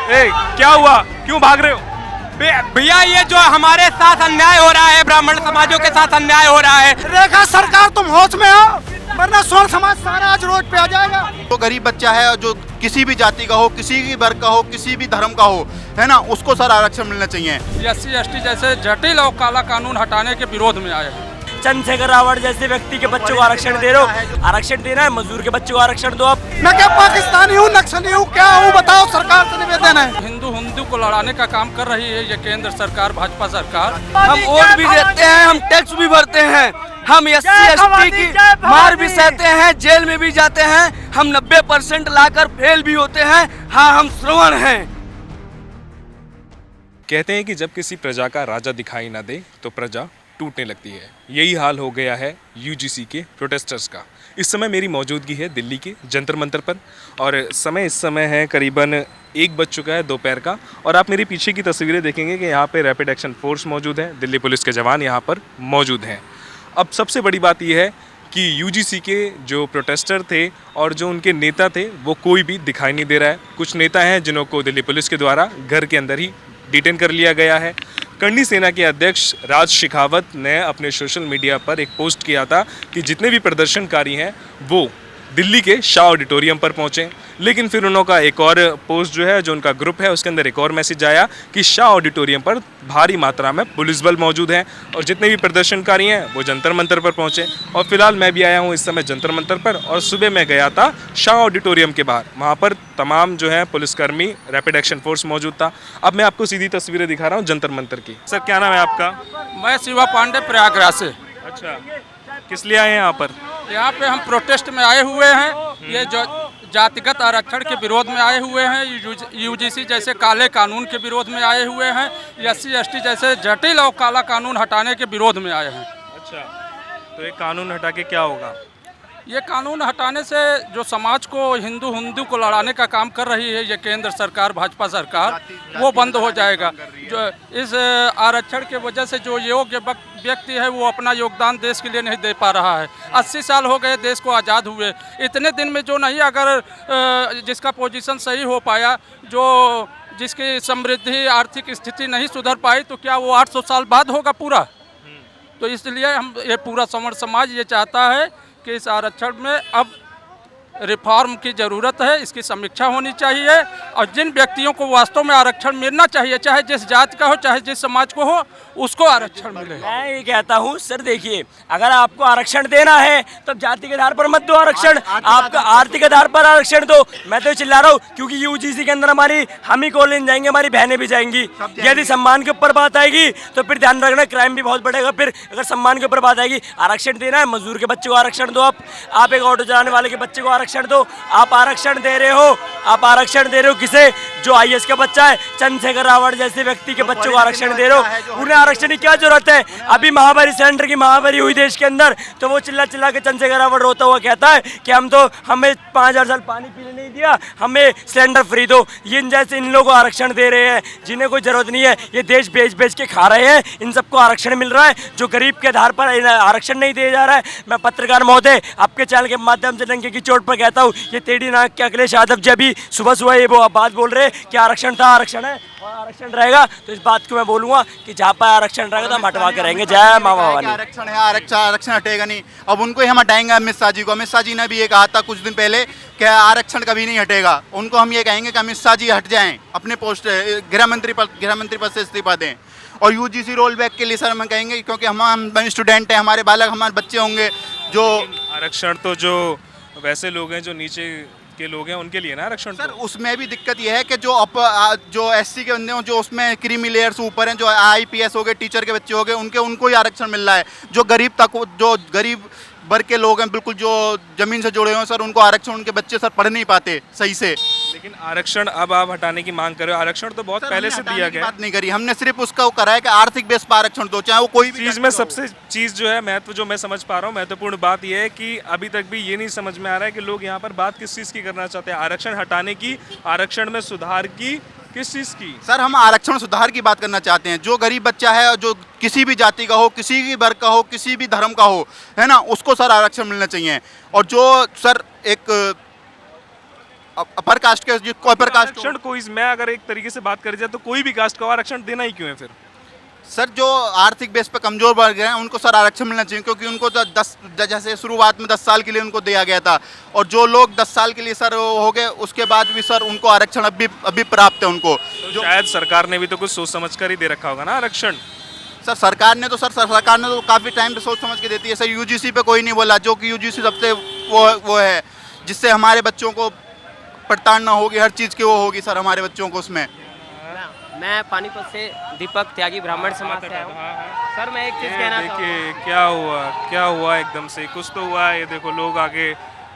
क्या हुआ, क्यों भाग रहे हो? भैया ये जो हमारे साथ अन्याय हो रहा है, ब्राह्मण समाजों के साथ अन्याय हो रहा है। रेखा सरकार तुम होश में आओ, वरना स्वर्ण समाज सारा आज रोड पे आ जाएगा। जो गरीब बच्चा है, जो किसी भी जाति का हो, किसी भी वर्ग का हो, किसी भी धर्म का हो, है ना, उसको सर आरक्षण मिलना चाहिए। SC/ST जैसे जटिल और काला कानून हटाने के विरोध में आए हैं। चंद्रशेखर रावण जैसे व्यक्ति के बच्चों को आरक्षण दे रहे हो, आरक्षण देना है, मजदूर के बच्चों को आरक्षण दो आप। मैं क्या पाकिस्तानी हूँ, नक्सली हूँ, क्या हूँ बताओ, सरकार से निवेदन है। हिंदू को लड़ाने का काम कर रही है ये केंद्र सरकार, भाजपा सरकार। हम वोट भी देते हैं, हम टैक्स भी भरते हैं, हम SC/ST की मार भी सहते हैं, जेल में भी जाते हैं, हम 90% लाकर फेल भी होते हैं। हाँ, हम श्रवण हैं। कहते हैं कि जब किसी प्रजा का राजा दिखाई ना दे तो प्रजा टूटने लगती है। यही हाल हो गया है UGC के प्रोटेस्टर्स का। इस समय मेरी मौजूदगी है दिल्ली के जंतर मंतर पर और इस समय है करीबन 1 बज चुका है दोपहर का। और आप मेरे पीछे की तस्वीरें देखेंगे कि यहाँ पे रैपिड एक्शन फोर्स मौजूद है, दिल्ली पुलिस के जवान यहाँ पर मौजूद हैं। अब सबसे बड़ी बात यह है कि UGC के जो प्रोटेस्टर थे और जो उनके नेता थे वो कोई भी दिखाई नहीं दे रहा है। कुछ नेता हैं जिन्हों को दिल्ली पुलिस के द्वारा घर के अंदर ही डिटेन कर लिया गया है। करनी सेना के अध्यक्ष राज शेखावत ने अपने सोशल मीडिया पर एक पोस्ट किया था कि जितने भी प्रदर्शनकारी हैं वो दिल्ली के शाह ऑडिटोरियम पर पहुंचे, लेकिन फिर उनका एक और पोस्ट जो है, जो उनका ग्रुप है, उसके अंदर एक और मैसेज आया कि शाह ऑडिटोरियम पर भारी मात्रा में पुलिस बल मौजूद है और जितने भी प्रदर्शनकारी हैं वो जंतर मंतर पर पहुंचे। और फिलहाल मैं भी आया हूं इस समय जंतर मंतर पर और सुबह मैं गया था शाह ऑडिटोरियम के बाहर, वहाँ पर तमाम जो है पुलिसकर्मी, रैपिड एक्शन फोर्स मौजूद था। अब मैं आपको सीधी तस्वीरें दिखा रहा हूँ जंतर मंतर की। सर क्या नाम है आपका? मैं शिवा पांडे, प्रयागराज से। अच्छा, किस लिए आए हैं यहाँ पर? यहाँ पे हम प्रोटेस्ट में आए हुए हैं। ये जो जातिगत आरक्षण के विरोध में आए हुए हैं, UGC जैसे काले कानून के विरोध में आए हुए हैं, SC/ST जैसे जटिल और काला कानून हटाने के विरोध में आए हैं। अच्छा, तो ये कानून हटा के क्या होगा? ये कानून हटाने से जो समाज को हिंदू को लड़ाने का काम कर रही है ये केंद्र सरकार, भाजपा सरकार, वो बंद हो जाएगा। जो इस आरक्षण के वजह से जो योग्य व्यक्ति है वो अपना योगदान देश के लिए नहीं दे पा रहा है। 80 साल हो गए देश को आज़ाद हुए, इतने दिन में जो नहीं, अगर जिसका पोजीशन सही हो पाया, जो जिसकी समृद्धि आर्थिक स्थिति नहीं सुधर पाई, तो क्या वो 800 साल बाद होगा पूरा? तो इसलिए हम ये पूरा सवर्ण समाज ये चाहता है कि इस आरक्षण में अब रिफॉर्म की ज़रूरत है, इसकी समीक्षा होनी चाहिए और जिन व्यक्तियों को वास्तव में आरक्षण मिलना चाहिए, चाहे जिस जाति का हो, चाहे जिस समाज को हो, उसको आरक्षण मिले। मैं ये कहता हूँ सर, देखिए, अगर आपको आरक्षण देना है तो जाति के आधार पर मत दो आरक्षण, आपका आर्थिक आधार पर आरक्षण दो। मैं तो चिल्ला रहा हूँ क्योंकि UGC के अंदर हम ही कॉलेज जाएंगे, हमारी बहनें भी जाएंगी। यदि सम्मान के ऊपर बात आएगी तो फिर ध्यान रखना, क्राइम भी बहुत बढ़ेगा। फिर अगर सम्मान के ऊपर बात आएगी, आरक्षण देना है, मजदूर के बच्चे को आरक्षण दो। आप एक ऑटो चलाने वाले के बच्चे को आरक्षण दो। आप आरक्षण दे रहे हो, आप आरक्षण दे रहे हो किसे? जो IAS का बच्चा है, चंद्रशेखर रावण जैसे व्यक्ति के बच्चों को आरक्षण दे रहे हो। उन्हें आरक्षण की क्या जरूरत है? अभी महामारी, सिलेंडर की महामारी हुई देश के अंदर, तो वो चिल्ला चिल्ला के चंद्रशेखर रावण रोता हुआ कहता है कि हमें 5000 साल पानी पीने नहीं दिया, हमें सिलेंडर फ्री दो। ये जैसे इन लोगों को आरक्षण दे रहे हैं जिन्हें कोई जरूरत नहीं है, ये देश बेच के खा रहे हैं, इन सबको आरक्षण मिल रहा है, जो गरीब के आधार पर आरक्षण नहीं दिया जा रहा है। मैं पत्रकार महोदय आपके चैनल के माध्यम से डंके की चोट पर कहता हूँ, ये टेढ़ी नाक के अखिलेश यादव जी अभी सुबह ये वो बात बोल रहे कि आरक्षण था, आरक्षण है और आरक्षण रहेगा, तो इस बात को मैं बोलूँगा कि जहाँ पर आरक्षण रहेगा तो हम हटवा के रहेंगे। जय माँ भवानी। आरक्षण है, आरक्षण हटेगा नहीं। अब उनको ही हम हटाएंगे अमित शाह जी को। अमित शाह जी ने भी ये कहा था कुछ दिन पहले कि आरक्षण कभी नहीं हटेगा। उनको हम ये कहेंगे कि अमित शाह जी हट जाएं, अपने पोस्ट गृह मंत्री पद से इस्तीफा दें। और UGC रोल बैक के लिए सर हम कहेंगे, क्योंकि हम स्टूडेंट हैं, हमारे बालक, हमारे बच्चे होंगे। जो आरक्षण तो जो वैसे लोग हैं जो नीचे के लोग हैं उनके लिए ना आरक्षण। सर उसमें भी दिक्कत यह है कि जो SC के बंदे हों, जो उसमें क्रीमी लेयर से ऊपर हैं, जो IPS हो गए, टीचर के बच्चे हो गए, उनको ही आरक्षण मिल रहा है। जो गरीब वर्ग के लोग हैं, बिल्कुल जो जमीन से जुड़े हुए हैं सर, उनको आरक्षण, उनके बच्चे सर पढ़ नहीं पाते सही से। लेकिन आरक्षण अब आप हटाने की मांग कर रहे हो। आरक्षण तो बहुत पहले से दिया गया, बात नहीं करी हमने, सिर्फ उसका करा है कि आर्थिक बेस पर आरक्षण दो, चाहे वो कोई भी चीज में। सबसे चीज जो है महत्व, जो मैं समझ पा रहा हूँ, महत्वपूर्ण बात यह है कि अभी तक भी ये नहीं समझ में आ रहा है कि लोग यहाँ पर बात किस चीज की करना चाहते हैं। आरक्षण हटाने की, आरक्षण में सुधार की, किस चीज की? सर हम आरक्षण सुधार की बात करना चाहते हैं। जो गरीब बच्चा है, जो किसी भी जाति का हो, किसी भी वर्ग का हो, किसी भी धर्म का हो, है ना, उसको सर आरक्षण मिलना चाहिए। और जो सर एक अपर कास्ट के जिसको अपर कास्ट आरक्षण कोई, मैं अगर एक तरीके से बात करी जाए तो कोई भी कास्ट को आरक्षण देना ही क्यों है फिर? सर जो आर्थिक बेस पे कमजोर वर्ग हैं उनको सर आरक्षण मिलना चाहिए, क्योंकि उनको तो 10 जैसे शुरुआत में 10 साल के लिए उनको दिया गया था, और जो लोग 10 साल के लिए सर हो गए उसके बाद भी सर उनको आरक्षण अभी प्राप्त है उनको। तो शायद सरकार ने भी तो कुछ सोच समझ कर ही दे रखा होगा ना आरक्षण। सर सरकार ने तो काफ़ी टाइम पे सोच समझ के देती है सर। यूजीसी पे कोई नहीं बोला, जो कि यूजीसी सबसे वो है जिससे हमारे बच्चों को प्रताड़ना होगी, हर चीज़ की वो होगी सर हमारे बच्चों को उसमें। मैं पानीपत से दीपक त्यागी ब्राह्मण समाज से आया हूँ। सर मैं एक चीज़ कहना देखिए क्या हुआ एकदम से कुछ तो हुआ। ये देखो लोग आगे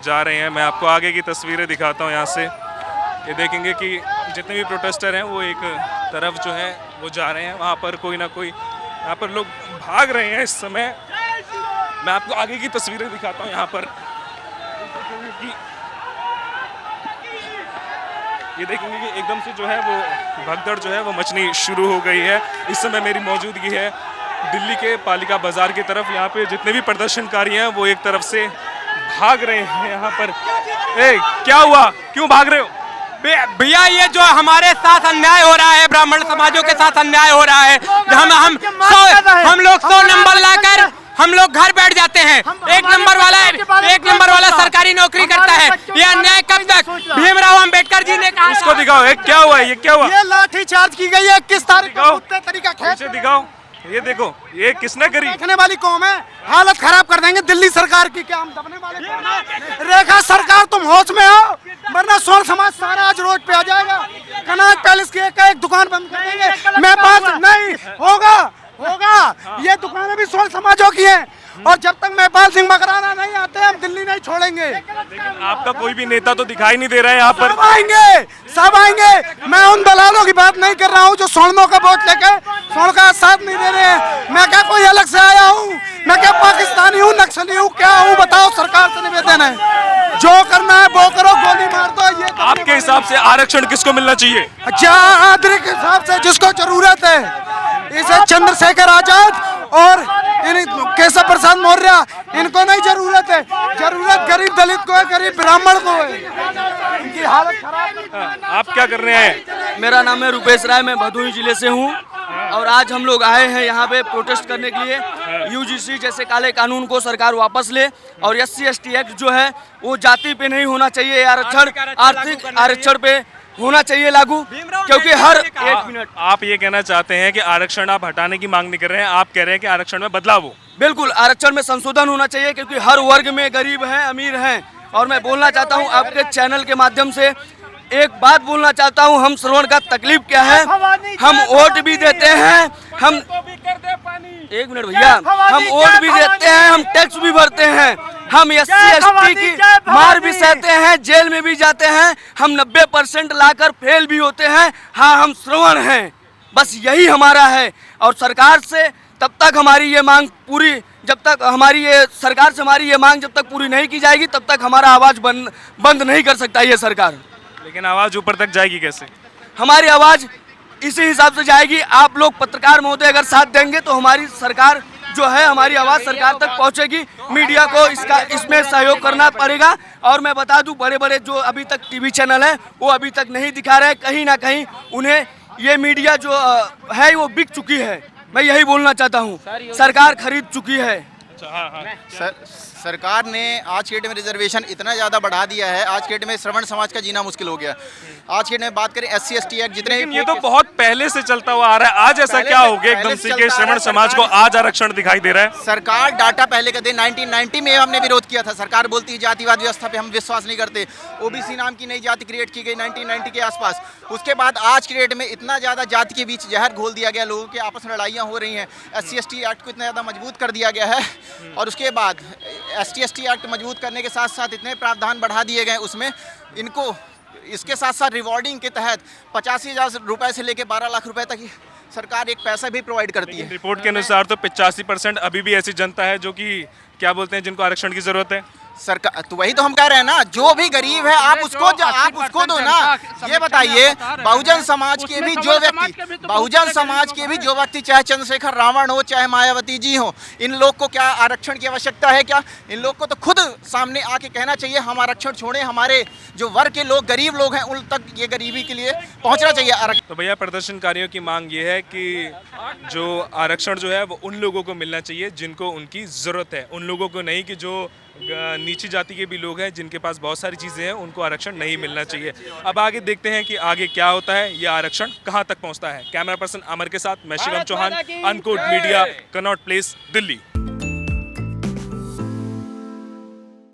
जा रहे हैं, मैं आपको आगे की तस्वीरें दिखाता हूँ यहाँ से। ये देखेंगे कि जितने भी प्रोटेस्टर हैं वो एक तरफ जो है वो जा रहे हैं, वहाँ पर कोई ना कोई यहाँ पर लोग भाग रहे हैं इस समय। मैं आपको आगे की तस्वीरें दिखाता हूँ यहाँ पर। ये देखेंगे कि एकदम से जो है वो भगदड़ जो है वो मचनी शुरू हो गई है। इस समय मेरी मौजूदगी है दिल्ली के पालिका बाजार की तरफ। यहाँ पे जितने भी प्रदर्शनकारी हैं वो एक तरफ से भाग रहे हैं यहाँ पर। क्या हुआ, क्यों भाग रहे हो? भैया ये जो हमारे साथ अन्याय हो रहा है, ब्राह्मण समाजों के साथ अन्याय हो रहा है, हम लोग 100 नंबर लाकर हम लोग घर बैठ जाते हैं। एक नंबर वाला सरकारी नौकरी करता है। ये अन्याय कब तक? भीमराव अंबेडकर जी ने कहा। इसको दिखाओ, क्या हुआ, ये क्या हुआ? ये लाठी चार्ज की गई है 21 तारीख को कुत्ते तरीका कैसे दिखाओ, ये देखो ये किसने करी? देखने वाली कौम है, हालत खराब कर देंगे दिल्ली सरकार की। क्या हम दबने वाले कौन हैं? रेखा सरकार तुम होश में आओ, वरना सोन समाज सारा आज रोड पे आ जाएगा। कनॉट पैलेस की एक दुकान बंद कर देंगे। मैं बात नहीं होगा ये दुकानें भी सोन समाजों की हैं, और जब तक महिपाल सिंह मकराना नहीं आते हम दिल्ली नहीं छोड़ेंगे। लेकिन आपका कोई भी नेता तो दिखाई नहीं दे रहा है यहाँ पर। सब आएंगे। मैं उन दलालों की बात नहीं कर रहा हूँ जो सोनमों का वोट लेके सोन का साथ नहीं दे रहे हैं। मैं क्या कोई अलग से आया हूँ? मैं क्या पाकिस्तानी हूँ, नक्सली हूँ, क्या हूँ? बताओ। सरकार से निवेदन है, जो करना है वो करो, गोली मार दो। ये आपके हिसाब से आरक्षण किसको मिलना चाहिए? आदरी के हिसाब से जिसको जरूरत है। इसे चंद्रशेखर आजाद और केशव प्रसाद मौर्य इनको नहीं जरूरत है। जरूरत गरीब दलित को है, गरीब ब्राह्मण को है। इनकी हालत खराब। आप क्या कर रहे हैं? मेरा नाम है रुपेश राय, मैं भदोही जिले से हूँ और आज हम लोग आए हैं यहाँ पे प्रोटेस्ट करने के लिए। यूजीसी जैसे काले कानून को सरकार वापस ले और SC/ST एक्ट जो है वो जाति पे नहीं होना चाहिए, आरक्षण आर्थिक आरक्षण पे होना चाहिए लागू। क्योंकि हर एक मिनट आप ये कहना चाहते हैं कि आरक्षण आप हटाने की मांग नहीं कर रहे हैं, आप कह रहे हैं कि आरक्षण में बदलाव हो। बिल्कुल आरक्षण में संशोधन होना चाहिए, क्योंकि हर वर्ग में गरीब हैं, अमीर हैं। और मैं बोलना चाहता हूं आपके चैनल के माध्यम से, एक बात बोलना चाहता हूं, हम श्रवण का तकलीफ क्या है। हम वोट भी देते हैं, हम एक मिनट भैया, हम वोट भी देते हैं, हम टैक्स भी भरते हैं, हम SC/ST की मार भी सहते हैं, जेल में भी जाते हैं, हम 90% लाकर फेल भी होते हैं। हाँ, हम श्रवण हैं, बस यही हमारा है। और सरकार से तब तक हमारी ये मांग पूरी, जब तक हमारी ये सरकार से हमारी ये मांग जब तक पूरी नहीं की जाएगी तब तक हमारा आवाज़ बंद नहीं कर सकता ये सरकार। लेकिन आवाज़ ऊपर तक जाएगी कैसे? हमारी आवाज़ इसी हिसाब से जाएगी। आप लोग पत्रकार महोदय अगर साथ देंगे तो हमारी सरकार जो है, हमारी आवाज़ सरकार तक पहुंचेगी। मीडिया को इसमें सहयोग करना पड़ेगा। और मैं बता दूं, बड़े बड़े जो अभी तक TV चैनल हैं वो अभी तक नहीं दिखा रहे। कहीं ना कहीं उन्हें ये मीडिया जो है वो बिक चुकी है। मैं यही बोलना चाहता हूँ, सरकार खरीद चुकी है। सरकार ने आज के डेट में रिजर्वेशन इतना ज़्यादा बढ़ा दिया है, आज के डेट में श्रवण समाज का जीना मुश्किल हो गया। आज के डेट में बात करें SC/ST एक्ट जितने, ये तो बहुत पहले से चलता हुआ आ रहा है। आज ऐसा क्या हो गया एकदम से कि श्रवण समाज को आज आरक्षण दिखाई दे रहा है? सरकार डाटा पहले का दे 1990 में हमने विरोध किया था। सरकार बोलती है जातिवाद व्यवस्था पे हम विश्वास नहीं करते। OBC नाम की नई जाति क्रिएट की गई 1990 के आसपास। उसके बाद आज की डेट में इतना ज़्यादा जाति के बीच जहर घोल दिया गया, लोगों के आपस में लड़ाइयाँ हो रही हैं। SC/ST एक्ट को इतना ज़्यादा मजबूत कर दिया गया है, और उसके बाद ST/ST एक्ट मजबूत करने के साथ साथ इतने प्रावधान बढ़ा दिए गए उसमें इनको। इसके साथ साथ रिवॉर्डिंग के तहत 85,000 रुपये से लेकर 12 लाख रुपए तक सरकार एक पैसा भी प्रोवाइड करती है। रिपोर्ट के अनुसार तो 85% अभी भी ऐसी जनता है जो कि क्या बोलते हैं जिनको आरक्षण की जरूरत है? सरकार तो वही तो हम कह रहे हैं ना, जो भी गरीब है आप उसको दो ना। ये बताइए बहुजन समाज के भी जो व्यक्ति चाहे चंद्रशेखर रावण हो चाहे मायावती जी हो, इन लोग को क्या आरक्षण की आवश्यकता है? क्या इन लोग को तो खुद सामने आके कहना चाहिए हम आरक्षण छोड़ें, हमारे जो वर्ग के लोग गरीब लोग हैं उन तक ये गरीबी के लिए पहुंचना चाहिए आरक्षण। तो भैया प्रदर्शनकारियों की मांग ये है कि जो आरक्षण जो है वो उन लोगों को मिलना चाहिए जिनको उनकी ज़रूरत है, उन लोगों को नहीं कि जो नीची जाति के भी लोग हैं जिनके पास बहुत सारी चीज़ें हैं उनको आरक्षण नहीं मिलना चाहिए। अब आगे देखते हैं कि आगे क्या होता है, ये आरक्षण कहाँ तक पहुँचता है। कैमरा पर्सन अमर के साथ मैं शिवम चौहान, अनकोड मीडिया, कनॉट प्लेस, दिल्ली।